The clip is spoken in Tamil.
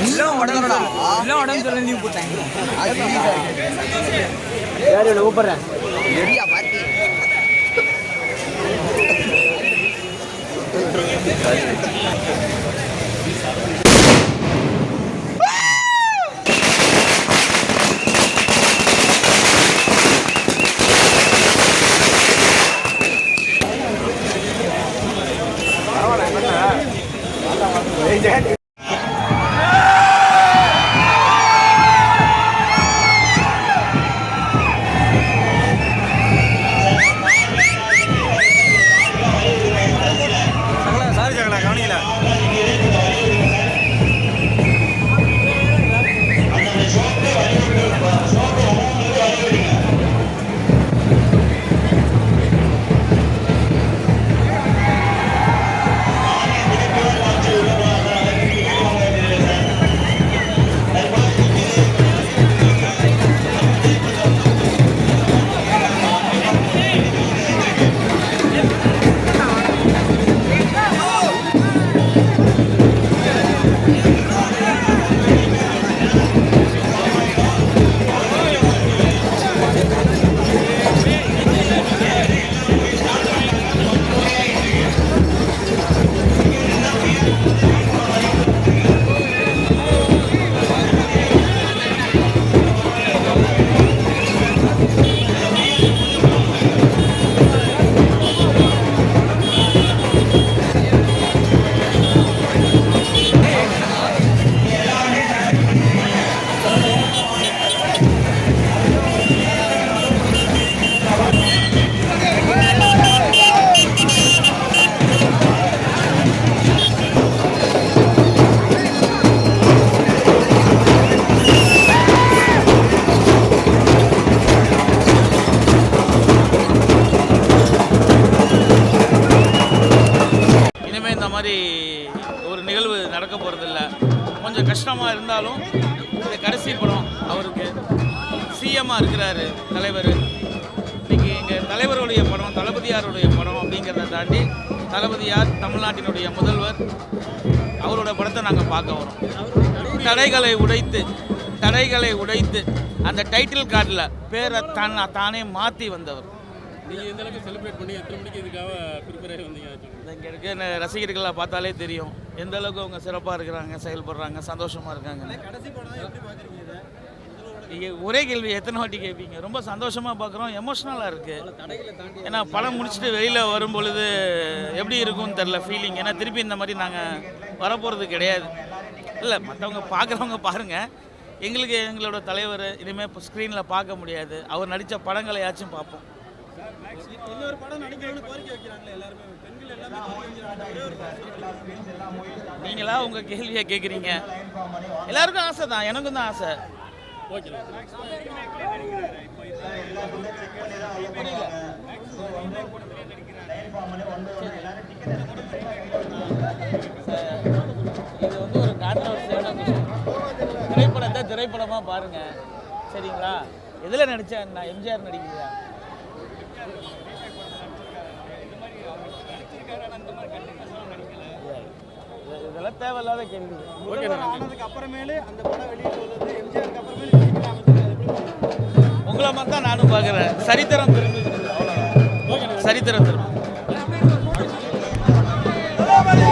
எல்லாம் உடம்பு சொல்ல லீவ் போட்டாங்க. யார் என்ன கூப்பிட்றேன் ஒரு நிகழ்வு நடக்க போகிறதில்ல. கொஞ்சம் கஷ்டமாக இருந்தாலும் இந்த கடைசி படம் அவருக்கு சிஎம்மாக இருக்கிறாரு தலைவர். இன்றைக்கி எங்கள் தலைவருடைய படம், தளபதியாருடைய படம் அப்படிங்கிறத தாண்டி தளபதியார் தமிழ்நாட்டினுடைய முதல்வர், அவரோட படத்தை நாங்கள் பார்க்க வரோம். தடைகளை உடைத்து அந்த டைட்டில் கார்டில் பேரை தானே மாற்றி வந்தவர். நீங்கள் எந்த அளவுக்கு செலிப்ரேட் பண்ணி எத்தனை மணிக்கு இதுக்காக ப்ரிப்பேர் ஆகி வந்தீங்க? இங்கே இருக்க ரசிகர்களை பார்த்தாலே தெரியும் எந்த அளவுக்கு அவங்க சிறப்பாக இருக்கிறாங்க, செயல்படுறாங்க, சந்தோஷமாக இருக்காங்க. ஒரே கேள்வி எத்தனை வாட்டி கேட்பீங்க? ரொம்ப சந்தோஷமாக பார்க்குறோம், எமோஷ்னலாக இருக்குது. ஏன்னா படம் முடிச்சுட்டு வெளியில் வரும் பொழுது எப்படி இருக்கும்னு தெரில ஃபீலிங். ஏன்னா திருப்பி இந்த மாதிரி நாங்கள் வரப்போகிறது கிடையாது. இல்லை, மற்றவங்க பார்க்குறவங்க பாருங்கள், எங்களுக்கு எங்களோட தலைவர் இனிமேல் இப்போ ஸ்க்ரீனில் பார்க்க முடியாது. அவர் நடித்த படங்களையாச்சும் பார்ப்போம். இன்னொரு படம் நடிக்கணும்னு கோரிக்கை வைக்கிறாங்களே எல்லாருமே, பெண்கள் எல்லாமே. நீங்களா உங்கள் கேள்வியை கேட்குறீங்க? எல்லாருக்கும் ஆசை தான், எனக்கும் தான் ஆசை. ஓகே, இது வந்து ஒரு கான்ட்ரவர்சியான விஷயம். திரைப்படத்தை திரைப்படமாக பாருங்கள், சரிங்களா? எதில் நடித்தா என்ன? எம்ஜிஆர் நடிக்கிறதா? இதெல்லாம் தேவையில்லாத கேள்வி. உங்களை மாதிரி தான் நானும் பார்க்குறேன். சரித்திரம் திரும்பி, சரித்திரம் திரும்ப